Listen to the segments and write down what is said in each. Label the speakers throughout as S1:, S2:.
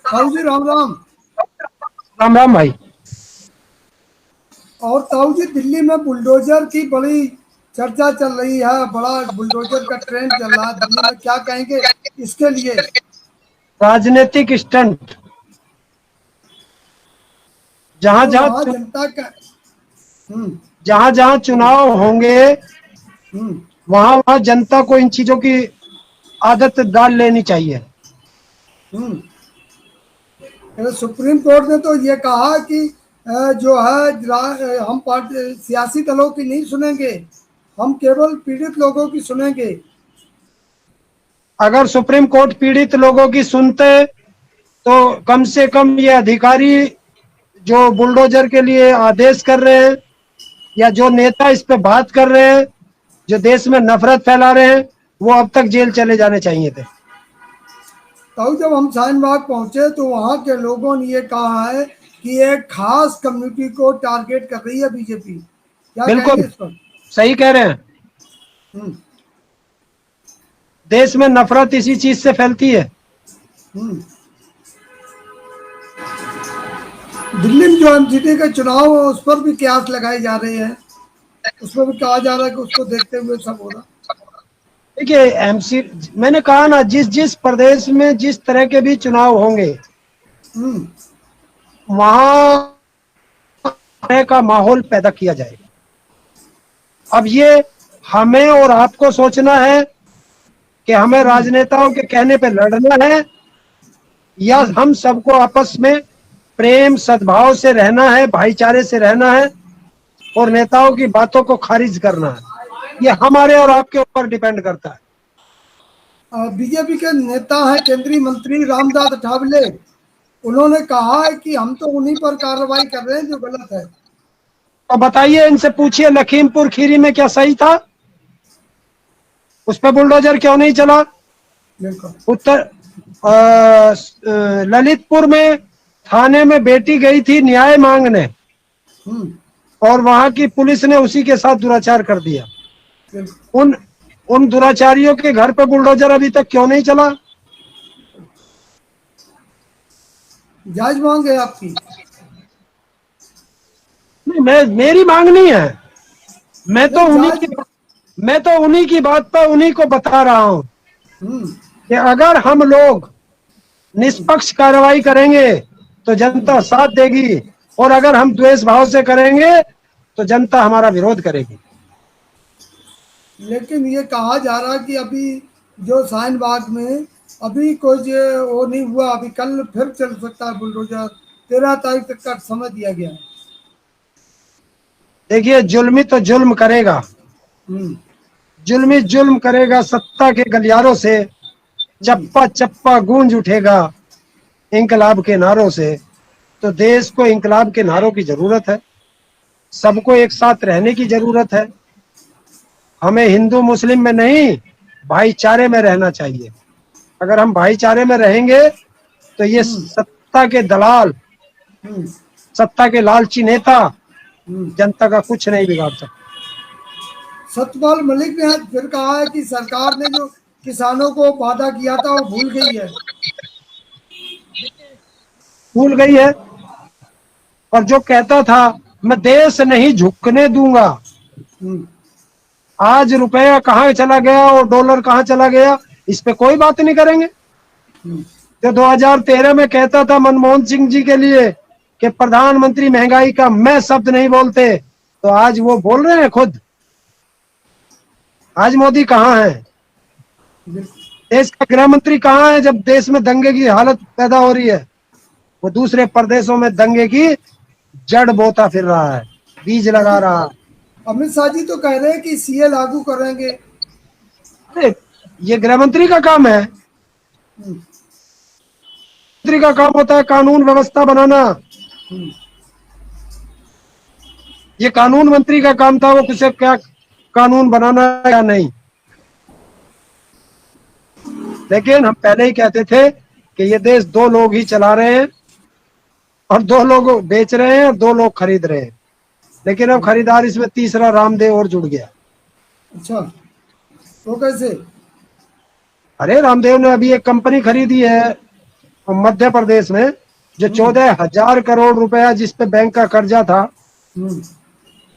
S1: ताऊ जी राम राम।
S2: राम राम भाई।
S1: और ताऊ जी, दिल्ली में बुलडोजर की बड़ी चर्चा चल रही है, बड़ा बुलडोजर का ट्रेंड चल रहा है दिल्ली में, क्या कहेंगे इसके लिए?
S2: राजनीतिक स्टंट। जहां
S1: तो
S2: जहां
S1: वहाँ जनता का। हम्म।
S2: जहां जहां चुनाव होंगे
S1: हम्म।
S2: वहां वहां जनता को इन चीजों की आदत डाल लेनी चाहिए।
S1: हम्म। तो सुप्रीम कोर्ट ने तो ये कहा कि जो है हम पार्टी सियासी दलों की नहीं सुनेंगे, हम केवल पीड़ित लोगों की सुनेंगे।
S2: अगर सुप्रीम कोर्ट पीड़ित लोगों की सुनते तो कम से कम ये अधिकारी जो बुलडोजर के लिए आदेश कर रहे हैं या जो नेता इस पे बात कर रहे हैं, जो देश में नफरत फैला रहे हैं, वो अब तक जेल चले जाने चाहिए थे।
S1: तो जब हम शाहीन बाग पहुंचे तो वहां के लोगों ने ये कहा है कि एक खास कम्युनिटी को टारगेट कर रही है बीजेपी, क्या कहेंगे
S2: बिल्कुल
S1: इस पर?
S2: सही कह रहे हैं।
S1: हम्म।
S2: देश में नफरत इसी चीज से फैलती है।
S1: हम्म। दिल्ली में जो एमसीडी के चुनाव है उस पर भी कयास लगाए जा रहे हैं, उस पर भी कहा जा रहा है कि उसको देखते हुए सब हो रहा।
S2: देखिए एमसी, मैंने कहा ना, जिस जिस प्रदेश में जिस तरह के भी चुनाव होंगे
S1: हम्म।
S2: वहां तरह का माहौल पैदा किया जाएगा। अब ये हमें और आपको सोचना है कि हमें राजनेताओं के कहने पे लड़ना है या हम सबको आपस में प्रेम सद्भाव से रहना है, भाईचारे से रहना है और नेताओं की बातों को खारिज करना है। ये हमारे और आपके ऊपर डिपेंड करता है।
S1: बीजेपी के नेता हैं केंद्रीय मंत्री रामदास अठावले, उन्होंने कहा है कि हम तो उन्हीं पर कार्रवाई कर रहे हैं जो गलत है।
S2: तो बताइए, इनसे पूछिए लखीमपुर खीरी में क्या सही था? उस पर बुलडोजर क्यों नहीं चला?
S1: बिल्कुल।
S2: उत्तर ललितपुर में थाने में बेटी गई थी न्याय मांगने
S1: हम्म।
S2: और वहां की पुलिस ने उसी के साथ दुराचार कर दिया।
S1: बिल्कुल।
S2: उन उन दुराचारियों के घर पे बुलडोजर अभी तक क्यों नहीं चला?
S1: जायज मांग है आपकी?
S2: नहीं, मेरी मांग नहीं है। मैं तो
S1: नहीं,
S2: उन्हीं
S1: जायज।
S2: की मैं तो उन्हीं की बात पर उन्हीं को बता रहा हूं
S1: हम्म।
S2: कि अगर हम लोग निष्पक्ष कार्रवाई करेंगे तो जनता साथ देगी और अगर हम द्वेष भाव से करेंगे तो जनता हमारा विरोध करेगी।
S1: लेकिन ये कहा जा रहा है कि अभी जो शाहीन बाग में अभी कुछ वो नहीं हुआ, अभी कल फिर चल सकता है बुलडोजर, 13 तारीख तक का समय दिया गया है।
S2: देखिए, जुल्मी तो जुल्म करेगा,
S1: हम्म।
S2: जुल्मी जुल्म करेगा सत्ता के गलियारों से। चप्पा चप्पा गूंज उठेगा इंकलाब के नारों से। तो देश को इंकलाब के नारों की जरूरत है, सबको एक साथ रहने की जरूरत है। हमें हिंदू मुस्लिम में नहीं, भाईचारे में रहना चाहिए। अगर हम भाईचारे में रहेंगे तो ये
S1: हम्म।
S2: सत्ता के दलाल,
S1: हम्म।
S2: सत्ता के लालची नेता
S1: हम्म।
S2: जनता का कुछ नहीं बिगाड़ सकते।
S1: सत्यपाल मलिक ने आज फिर कहा है कि सरकार ने जो किसानों को वादा किया था वो भूल गई है।
S2: भूल गई है। और जो कहता था मैं देश नहीं झुकने दूंगा,
S1: हम्म।
S2: आज रुपया कहाँ चला गया और डॉलर कहाँ चला गया, इस पे कोई बात नहीं करेंगे।
S1: हम्म।
S2: जो 2013 में कहता था मनमोहन सिंह जी के लिए कि प्रधानमंत्री महंगाई का मैं शब्द नहीं बोलते, तो आज वो बोल रहे हैं खुद। आज मोदी कहाँ है? देश का गृह मंत्री कहाँ है जब देश में दंगे की हालत पैदा हो रही है? वो दूसरे प्रदेशों में दंगे की जड़ बोता फिर रहा है, बीज लगा
S1: लेकिन
S2: रहा है।
S1: अमित शाह जी तो कह रहे हैं कि सीए लागू करेंगे।
S2: अरे, ये गृह मंत्री का काम है।
S1: हम्म।
S2: मंत्री का काम होता है कानून व्यवस्था बनाना।
S1: हम्म।
S2: ये कानून मंत्री का काम था, वो किसे क्या कानून बनाना है या नहीं। लेकिन हम पहले ही कहते थे कि ये देश दो लोग ही चला रहे हैं और दो लोग बेच रहे हैं और दो लोग खरीद रहे हैं। लेकिन अब खरीदार इसमें तीसरा रामदेव और जुड़ गया।
S1: अच्छा, तो कैसे?
S2: अरे, रामदेव ने अभी एक कंपनी खरीदी है मध्य प्रदेश में जो 14,000 करोड़ रुपया जिस पे बैंक का कर्जा था,
S1: हम्म,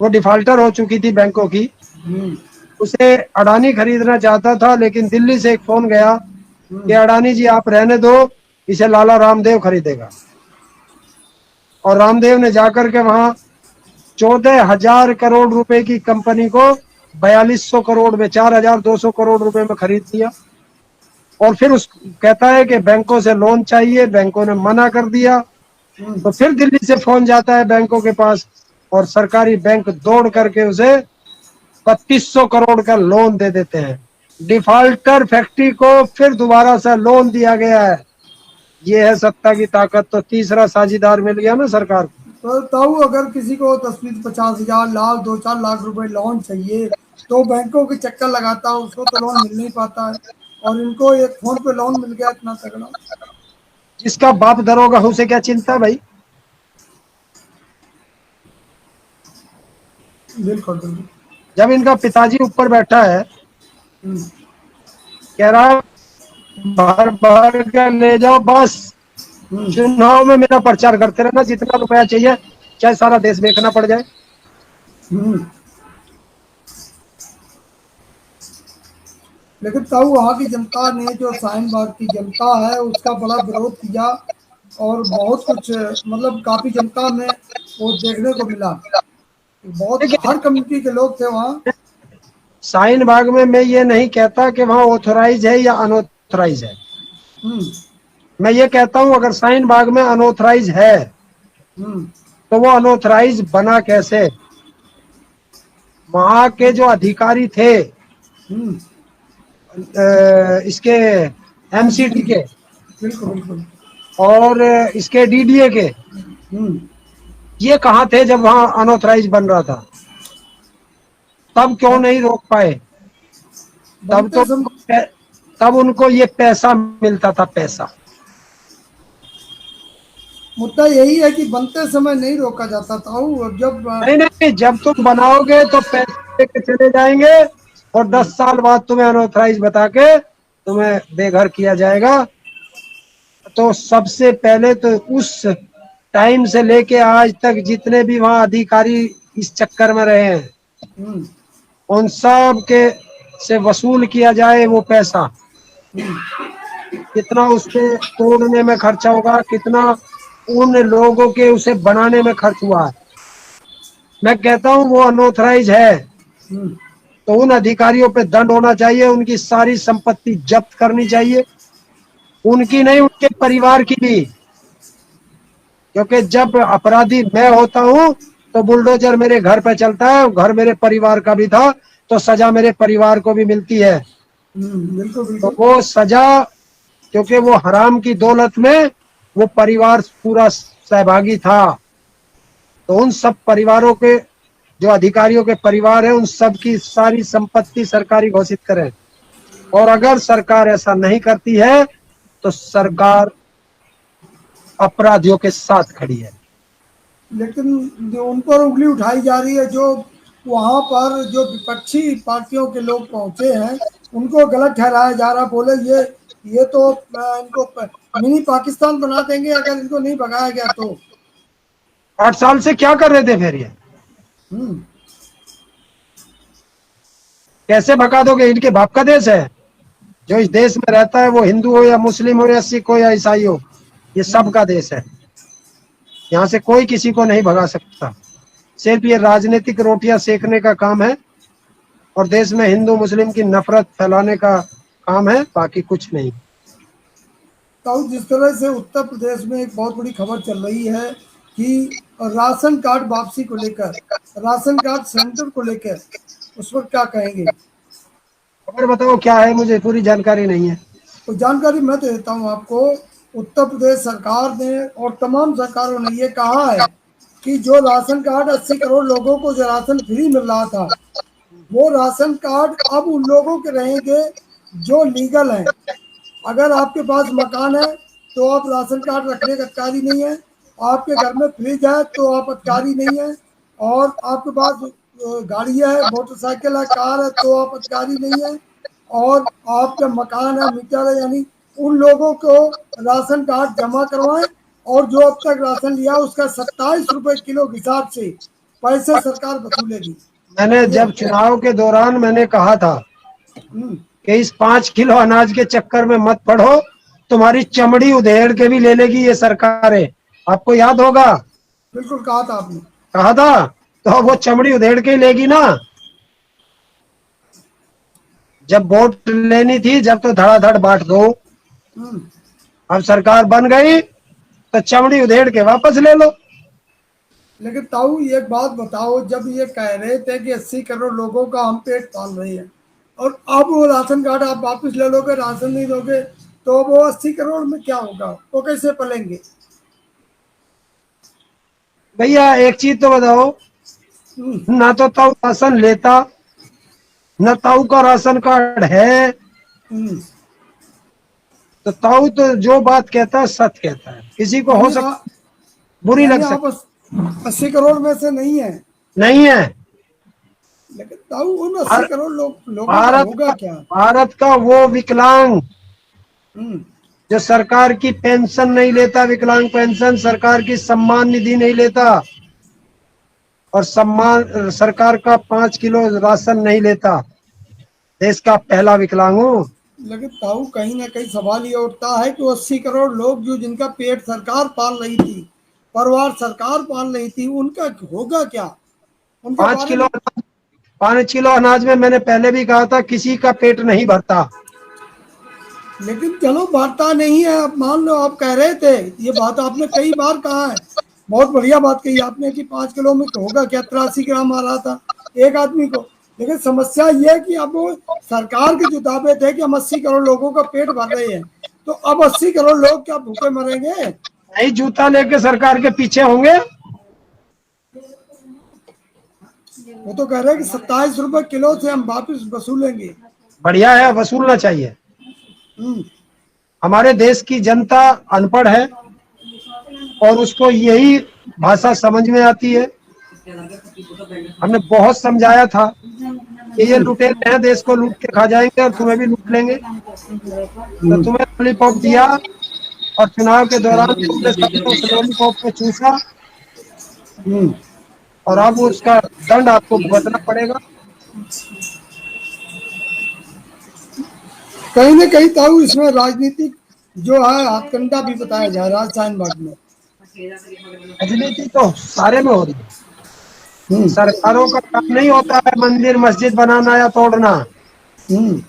S2: वो डिफाल्टर हो चुकी थी बैंकों की,
S1: हम्म,
S2: उसे अडानी खरीदना चाहता था, लेकिन दिल्ली से एक फोन गया कि
S1: हम्म,
S2: अडानी जी आप रहने दो, इसे लाला रामदेव खरीदेगा। और रामदेव ने जाकर के वहां 14,000 करोड़ रुपए की कंपनी को 4,200 करोड़ में, 4,200 करोड़ रुपए में खरीद लिया। और फिर उस कहता है कि बैंकों से लोन चाहिए, बैंकों ने मना कर दिया।
S1: हम्म।
S2: तो फिर दिल्ली से फोन जाता है बैंकों के पास, और सरकारी बैंक दौड़ करके उसे 3,200 करोड़ का लोन दे देते हैं। डिफाल्टर फैक्ट्री को फिर दोबारा से लोन दिया गया है। ये है सत्ता की ताकत। तो तीसरा साझीदार मिल गया ना सरकार को।
S1: तो ताऊ अगर किसी को 10-20-50 हजार लाख 2-4 लाख रुपए लोन चाहिए तो बैंकों के चक्कर लगाता है, उसको तो लोन मिल नहीं पाता है। और इनको एक फोन पे लोन मिल गया इतना तगड़ा।
S2: जिसका बाप दरोगा उसे क्या चिंता भाई।
S1: बिल्कुल बिल्कुल।
S2: जब इनका पिताजी ऊपर बैठा है,
S1: हम्म,
S2: कह रहा भर भर के ले जाओ बस,
S1: हम्म,
S2: चुनाव में मेरा प्रचार करते रहना, जितना रुपया चाहिए चाहे सारा देश बेचना पड़ जाए।
S1: हम्म। लेकिन ताऊ वहाँ की जनता ने, जो शाहीन बाग की जनता है, उसका बड़ा विरोध किया। और बहुत कुछ मतलब काफी जनता में वो देखने को मिला। बहुत
S2: देखिए,
S1: हर कम्युनिटी के लोग थे वहाँ।
S2: शाहीन बाग में मैं ये नहीं कहता कि वहां ऑथोराइज है या अनऑथोराइज है।
S1: हम्म,
S2: मैं ये कहता हूं अगर शाहीन बाग में अनऑथराइज है
S1: हम्म,
S2: तो वो अनऑथराइज बना कैसे। वहां के जो अधिकारी थे,
S1: हम्म।
S2: इसके
S1: एमसीडी
S2: एमसीडी
S1: की।
S2: के
S1: बिल्कुल बिल्कुल।
S2: और इसके डीडीए के,
S1: हम्म।
S2: ये कहाँ थे जब वहां अनऑथराइज बन रहा था। तब क्यों
S1: बन,
S2: नहीं रोक पाए। तब
S1: बनते
S2: तो
S1: सम
S2: तब उनको ये पैसा मिलता था, पैसा।
S1: मुद्दा यही है कि बनते समय नहीं रोका जाता था। और जब
S2: नहीं नहीं, जब तुम बनाओगे तो पैसे लेके चले जाएंगे, और 10 साल बाद तुम्हें अनऑथराइज बता के तुम्हें बेघर किया जाएगा। तो सबसे पहले तो उस टाइम से लेके आज तक जितने भी वहां अधिकारी इस चक्कर में रहे हैं,
S1: हम्म,
S2: उन सब के से वसूल किया जाए वो पैसा। कितना उसके तोड़ने में खर्चा होगा, कितना उन लोगों के उसे बनाने में खर्च हुआ है। मैं कहता हूं वो अनऑथराइज है
S1: हम्म,
S2: तो उन अधिकारियों पे दंड होना चाहिए, उनकी सारी संपत्ति जब्त करनी चाहिए। उनकी नहीं, उनके परिवार की भी। क्योंकि जब अपराधी मैं होता हूं तो बुलडोजर मेरे घर पे चलता है, घर मेरे परिवार का भी था, तो सजा मेरे परिवार को भी मिलती है।
S1: बिल्कुल
S2: तो
S1: बिल्कुल।
S2: वो सजा, क्योंकि वो हराम की दौलत में वो परिवार पूरा सहभागी था। तो उन सब परिवारों के, जो अधिकारियों के परिवार है, उन सब की सारी संपत्ति सरकारी घोषित करें। और अगर सरकार ऐसा नहीं करती है तो सरकार अपराधियों के साथ खड़ी है।
S1: लेकिन जो उन पर उंगली उठाई जा रही है, जो वहाँ पर जो विपक्षी पार्टियों के लोग पहुंचे हैं, उनको गलत ठहराया जा रहा। बोले ये तो इनको मिनी पाकिस्तान बना देंगे अगर इनको नहीं भगाया गया तो।
S2: 8 साल से क्या कर रहे थे फिर ये।
S1: हम्म,
S2: कैसे भगा दोगे। इनके बाप का देश है। जो इस देश में रहता है वो हिंदू हो या मुस्लिम हो या सिख हो या ईसाई हो, ये
S1: हम्म।
S2: सबका देश है। यहाँ से कोई किसी को नहीं भगा सकता। सिर्फ ये राजनीतिक रोटियां सेकने का काम है, और देश में हिंदू मुस्लिम की नफरत फैलाने का काम है, बाकी कुछ नहीं।
S1: तो जिस तरह से उत्तर प्रदेश में एक बहुत बड़ी खबर चल रही है कि राशन कार्ड वापसी को लेकर, राशन कार्ड सेंटर को लेकर, उस पर क्या कहेंगे।
S2: खबर बताओ क्या है, मुझे पूरी जानकारी नहीं है।
S1: तो जानकारी मैं दे देता हूँ आपको। उत्तर प्रदेश सरकार ने और तमाम सरकारों ने ये कहा है कि जो राशन कार्ड 80 करोड़ लोगों को जो राशन फ्री मिल रहा था, वो राशन कार्ड अब उन लोगों के रहेंगे जो लीगल हैं। अगर आपके पास मकान है तो आप राशन कार्ड रखने का अधिकारी नहीं है। आपके घर में फ्रिज है तो आप अधिकारी नहीं है। और आपके पास गाड़ी है, मोटरसाइकिल है, कार है, तो आप अधिकारी नहीं है। और आपका मकान है, मीटर है, यानी उन लोगों को राशन कार्ड जमा करवाएं और जो अब तक राशन लिया उसका 27 रुपए किलो के हिसाब से पैसे सरकार वसूलेगी।
S2: मैंने
S1: ये
S2: जब चुनाव के दौरान मैंने कहा था
S1: हम्म,
S2: कि इस 5 किलो अनाज के चक्कर में मत पड़ो, तुम्हारी चमड़ी उधेड़ के भी ले लेगी ये सरकारें। आपको याद होगा,
S1: बिल्कुल कहा था आपने।
S2: कहा था। तो वो चमड़ी उधेड़ के ही लेगी ना। जब वोट लेनी थी, जब तो धड़ाधड़ बांट दो।
S1: हम्म,
S2: अब सरकार बन गई तो चमड़ी उधेड़ के वापस ले लो।
S1: लेकिन ताऊ एक बात बताओ, जब ये कह रहे थे कि 80 करोड़ लोगों का हम पेट पाल रहे हैं और अब वो राशन कार्ड आप वापस ले लोगे, राशन नहीं दोगे, तो वो 80 करोड़ में क्या होगा, वो कैसे पलेंगे?
S2: भैया एक चीज तो बताओ,
S1: हम्म,
S2: ना तो ताऊ राशन लेता, न ताऊ का राशन कार्ड है।
S1: हम्म।
S2: तो ताऊ तो जो बात कहता है सच कहता है, किसी को हो
S1: यानी
S2: सकता बुरी लग
S1: यानी आप
S2: सकती
S1: 80 करोड़ में से नहीं है।
S2: नहीं है।
S1: लेकिन ताऊ उन अस्सी
S2: भार-
S1: करोड़ लोगों का
S2: भारत
S1: होगा
S2: का
S1: क्या?
S2: भारत का वो विकलांग
S1: हम्म,
S2: जो सरकार की पेंशन नहीं लेता, विकलांग पेंशन, सरकार की सम्मान निधि नहीं लेता, और सम्मान सरकार का 5 किलो राशन नहीं लेता, देश का पहला विकलांग हूँ।
S1: लेकिन ताऊ कहीं ना कहीं सवाल ये उठता है कि 80 करोड़ लोग जो जिनका पेट सरकार पाल रही थी, परिवार सरकार पाल रही थी, उनका होगा क्या, उनके
S2: पांच
S1: बारे
S2: किलो
S1: में?
S2: 5 किलो अनाज में मैंने पहले भी कहा था, किसी का पेट नहीं भरता।
S1: लेकिन चलो भरता नहीं है, अब मान लो आप कह रहे थे, ये बात आपने कई बार कहा है, बहुत बढ़िया बात कही आपने कि 5 किलो में होगा क्या, 83 ग्राम आ रहा था एक आदमी को। लेकिन समस्या ये है कि अब वो सरकार के जो दावे थे कि हम 80 करोड़ लोगों का पेट भर रहे हैं, तो अब 80 करोड़ लोग क्या भूखे मरेंगे?
S2: नहीं जूता लेके सरकार के पीछे होंगे।
S1: वो तो कह रहे हैं कि 27 रुपए किलो से हम वापिस वसूलेंगे।
S2: बढ़िया है, वसूलना चाहिए।
S1: हम्म,
S2: हमारे देश की जनता अनपढ़ है और उसको यही भाषा समझ में आती है। हमने बहुत समझाया था कि ये लुटेरे हैं, देश को लूट के खा जाएंगे और तुम्हें भी लूट लेंगे। तो
S1: हम्म,
S2: तुम्हें लॉलीपॉप दिया और चुनाव के दौरान तुमने सबने उस लॉलीपॉप को चूसा,
S1: हम्म।
S2: और अब उसका दंड आपको भुगतना पड़ेगा।
S1: कहीं ना कहीं ताऊ इसमें राजनीतिक जो है हथकंडा भी बताया जा रहा है साइन बाग में।
S2: राजनीति तो सारे में हो रही है।
S1: हम्म,
S2: सरकारों का काम नहीं होता है मंदिर मस्जिद बनाना या तोड़ना।
S1: हम्म।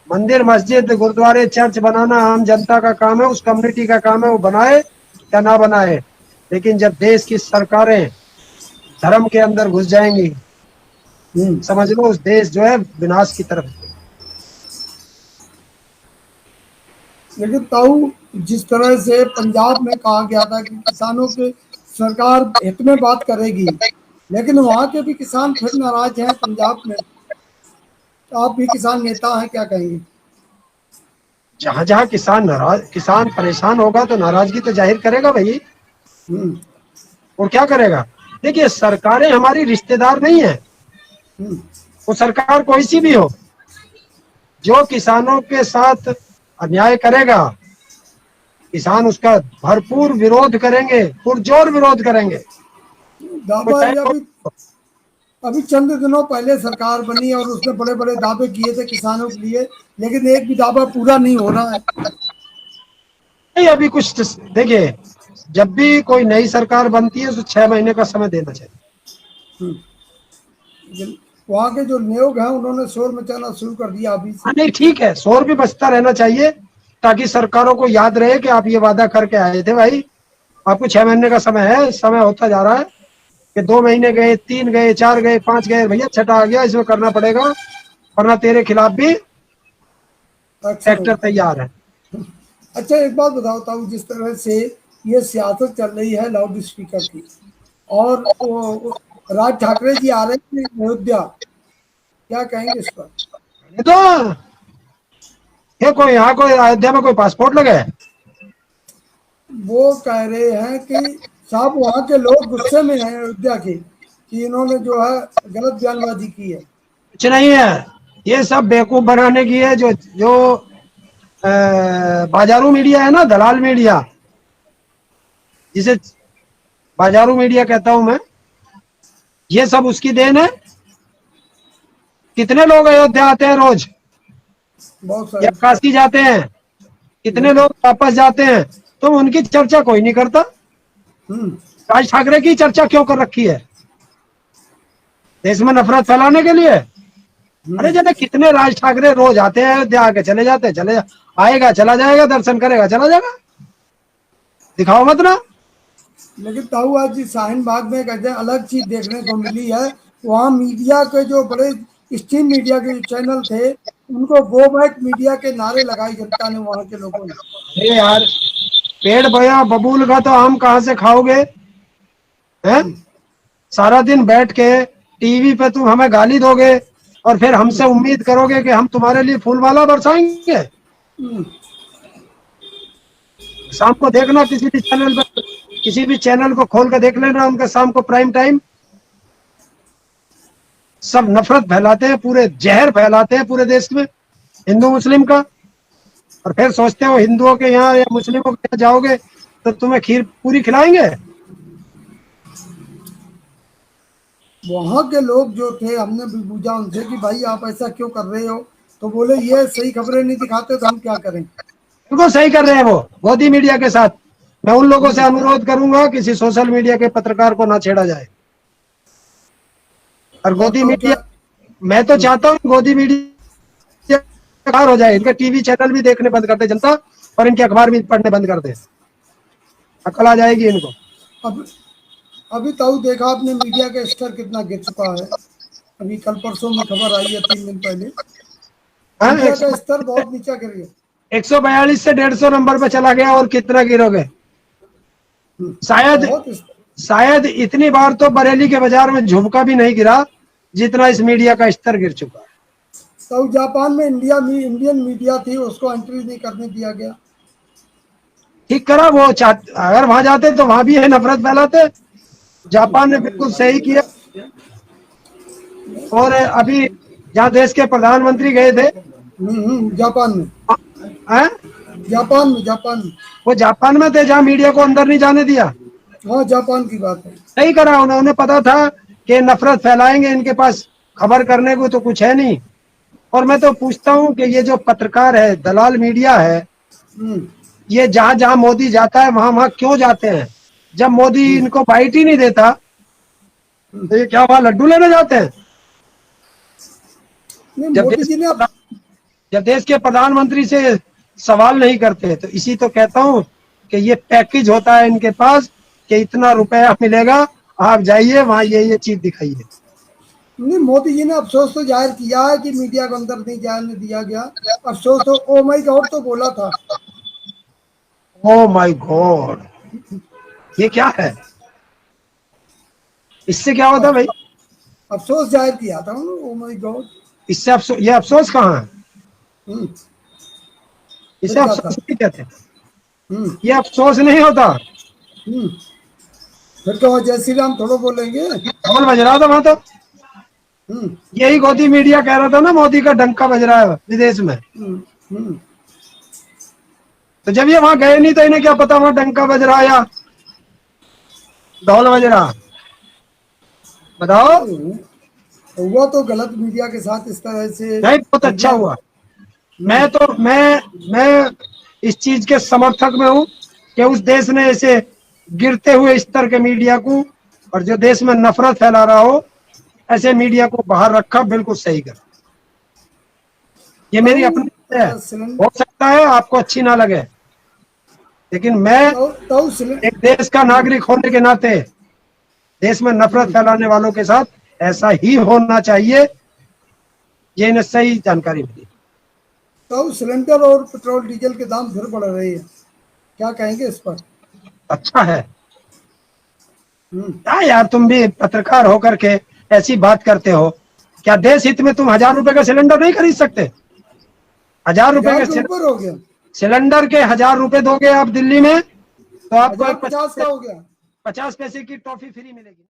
S2: मंदिर मस्जिद गुरुद्वारे चर्च बनाना आम जनता का काम है, उस कम्युनिटी का काम है, वो बनाए या ना बनाए। लेकिन जब देश की सरकारें धर्म के अंदर घुस जाएंगी, समझ लो उस देश जो है विनाश की तरफ।
S1: लेकिन ताऊ जिस तरह से पंजाब में कहा गया था कि किसानों के सरकार हित में बात करेगी, लेकिन वहाँ के भी किसान फिर नाराज हैं पंजाब में। तो आप भी किसान नेता हैं, क्या कहेंगे?
S2: जहां जहां किसान परेशान होगा तो नाराजगी तो जाहिर करेगा भाई।
S1: हम्म,
S2: और क्या करेगा? देखिए सरकारें हमारी रिश्तेदार नहीं है।
S1: हम्म।
S2: वो सरकार कोई सी भी हो, जो किसानों के साथ अन्याय करेगा, किसान उसका भरपूर विरोध करेंगे, पुरजोर विरोध करेंगे। वो
S1: दावा
S2: चाहे
S1: ये अभी चंद दिनों पहले सरकार बनी और उसने बड़े बड़े दावे किए थे किसानों के लिए, लेकिन एक भी दावा पूरा नहीं हो रहा है।
S2: नहीं, अभी कुछ देखिए, जब भी कोई नई सरकार बनती है तो 6 महीने का समय देना चाहिए।
S1: लेकिन वहाँ के जो नियोग हैं उन्होंने शोर मचाना शुरू कर दिया अभी से।
S2: नहीं ठीक है, शोर भी बचता रहना चाहिए ताकि सरकारों को याद रहे कि आप ये वादा करके आए थे भाई। आपको 6 महीने का समय है, समय होता जा रहा है कि 2 महीने गए, 3 गए, 4 गए, 5 गए, भैया छठा आ गया, इसमें करना पड़ेगा, वरना तेरे खिलाफ भी
S1: एक्शन
S2: एक्टर
S1: होगा।
S2: तैयार है।
S1: अच्छा एक बात बताओ ताऊ, जिस तरह से ये सियासत चल रही है लाउड स्पीकर की, और राज ठाकरे जी आ रहे हैं अयोध्या, क्या कहेंगे इस पर?
S2: ये तो ये कोई यहाँ कोई अयोध्या में कोई पासपोर्ट लगे है?
S1: वो कह रहे हैं कि साहब वहाँ के लोग गुस्से में हैं अयोध्या के कि इन्होंने जो है गलत बयानबाजी की है।
S2: कुछ नहीं है, ये सब बेवकूफ बनाने की है। जो जो बाजारू मीडिया है ना, दलाल मीडिया, जिसे बाजारू मीडिया कहता हूं मैं, ये सब उसकी देन है। कितने लोग अयोध्या आते हैं रोज,
S1: बहुत
S2: या
S1: सारे।
S2: काशी जाते हैं, कितने लोग वापस जाते हैं, तो उनकी चर्चा कोई नहीं करता।
S1: हम्म।
S2: राज ठाकरे की चर्चा क्यों कर रखी है? देश में नफरत फैलाने के लिए। अरे जब कितने राज ठाकरे रोज आते हैं अयोध्या, आके चले जाते हैं, आएगा चला जाएगा, दर्शन करेगा चला जाएगा, दिखाओ मत ना।
S1: लेकिन ताऊ आज जी शाहीन बाग में एक अलग चीज देखने को मिली है। वहाँ मीडिया के जो बड़े स्ट्रीम मीडिया के जो चैनल थे, उनको गो बैक मीडिया के नारे लगाई जनता ने, वहाँ के लोगों ने।
S2: अरे यार, पेड़ बोया बबूल का तो आम कहाँ से खाओगे हैं? सारा दिन बैठ के टीवी पे तुम हमें गाली दोगे और फिर हमसे उम्मीद करोगे कि हम तुम्हारे लिए फूलमाला बरसाएंगे।
S1: हम्म।
S2: शाम को देखना किसी भी चैनल पे, किसी भी चैनल को खोल कर देख लेना, उनका शाम को प्राइम टाइम सब नफरत फैलाते हैं, पूरे जहर फैलाते हैं पूरे देश में हिंदू मुस्लिम का। और फिर सोचते हो हिंदुओं के यहाँ या मुस्लिमों के यहाँ जाओगे तो तुम्हें खीर पूरी खिलाएंगे।
S1: वहाँ के लोग जो थे, हमने भी पूछा उनसे कि भाई आप ऐसा क्यों कर रहे हो, तो बोले ये सही खबरें नहीं दिखाते तो हम क्या करें।
S2: बिल्कुल सही कर रहे हैं वो गोदी मीडिया के साथ। मैं उन लोगों से अनुरोध करूंगा किसी सोशल मीडिया के पत्रकार को ना छेड़ा जाए। और गोदी
S1: तो
S2: मीडिया,
S1: क्या।
S2: मैं तो चाहता हूँ गोदी मीडिया अखबार हो जाए, इनके टीवी चैनल भी देखने बंद कर दे जनता, और इनके अखबार भी पढ़ने बंद कर दे, अकल आ जाएगी इनको।
S1: अब अभी ताऊ देखा आपने मीडिया का स्तर कितना गिर चुका है। अभी कल परसों में खबर आई है, 3 दिन पहले मीडिया का स्तर बहुत नीचा गिर गया।
S2: 142 से 150 नंबर पे चला गया, और कितना गिरोगे? शायद
S1: बहुत
S2: शायद इतनी बार तो बरेली के बाजार में झुमका भी नहीं गिरा जितना इस मीडिया का स्तर गिर चुका है।
S1: तो जापान में इंडियन मीडिया थी, उसको एंट्री नहीं करने दिया गया।
S2: ठीक करा वो, अगर वहां जाते तो वहां भी है नफरत फैलाते। जापान ने बिल्कुल सही किया। और अभी जहाँ देश के प्रधानमंत्री गए थे
S1: जापान में,
S2: हैं?
S1: जापान में।
S2: वो जापान में थे जहाँ मीडिया को अंदर नहीं जाने दिया।
S1: हाँ, जापान की बात है।
S2: सही करा उन्होंने, पता था कि नफरत फैलाएंगे, इनके पास खबर करने को तो कुछ है नहीं। और मैं तो पूछता हूँ कि ये जो पत्रकार है, दलाल मीडिया है, ये जहां जहां मोदी जाता है वहां वहां क्यों जाते हैं? जब मोदी इनको बाइट ही नहीं देता तो ये क्या वहां लड्डू लेने जाते हैं? जब देश के प्रधानमंत्री से सवाल नहीं करते, तो इसी तो कहता हूँ कि ये पैकेज होता है इनके पास कि इतना रुपया मिलेगा, आप जाइए वहां ये चीज दिखाइए।
S1: नहीं, मोदी जी ने अफसोस तो जाहिर किया है कि मीडिया को अंदर नहीं जाने दिया गया। अफसोस तो ओ माय गॉड तो बोला था।
S2: ओ माय गॉड, ये क्या है? इससे क्या होता भाई?
S1: अफसोस जाहिर किया था ओ माय गॉड।
S2: इससे अफसोस, ये अफसोस कहाँ है? इसे अफसोस नहीं कहते, ये अफसोस नहीं होता।
S1: फिर तो जय श्री राम थोड़ा बोलेंगे।
S2: ढोल बज रहा था वहां तो। यही गोदी मीडिया कह रहा था ना, मोदी का डंका बज रहा है विदेश में। तो जब ये वहां गए नहीं तो इन्हें क्या पता वहां डंका बज रहा या ढोल बज रहा? बताओ।
S1: हुआ तो गलत मीडिया के साथ इस तरह से
S2: नहीं, बहुत अच्छा हुआ। मैं इस चीज के समर्थक में हूँ कि उस देश ने ऐसे गिरते हुए स्तर के मीडिया को, और जो देश में नफरत फैला रहा हो, ऐसे मीडिया को बाहर रखा। बिल्कुल सही कर। ये मेरी अपनी है, हो सकता है आपको अच्छी ना लगे, लेकिन मैं एक देश का नागरिक होने के नाते देश में नफरत फैलाने वालों के साथ ऐसा ही होना चाहिए। ये इन्हें सही जानकारी मिली।
S1: तो सिलेंडर और पेट्रोल डीजल के दाम फिर बढ़ रहे हैं, क्या कहेंगे इस पर?
S2: अच्छा है क्या यार, तुम भी पत्रकार होकर के ऐसी बात करते हो? क्या देश हित में तुम 1000 रुपए का सिलेंडर नहीं खरीद सकते? 1000 रुपए के
S1: ऊपर हो गया
S2: सिलेंडर के 1000 रुपए दोगे आप दिल्ली में तो आपको
S1: 50 का हो गया,
S2: 50 पैसे की टॉफी फ्री मिलेगी।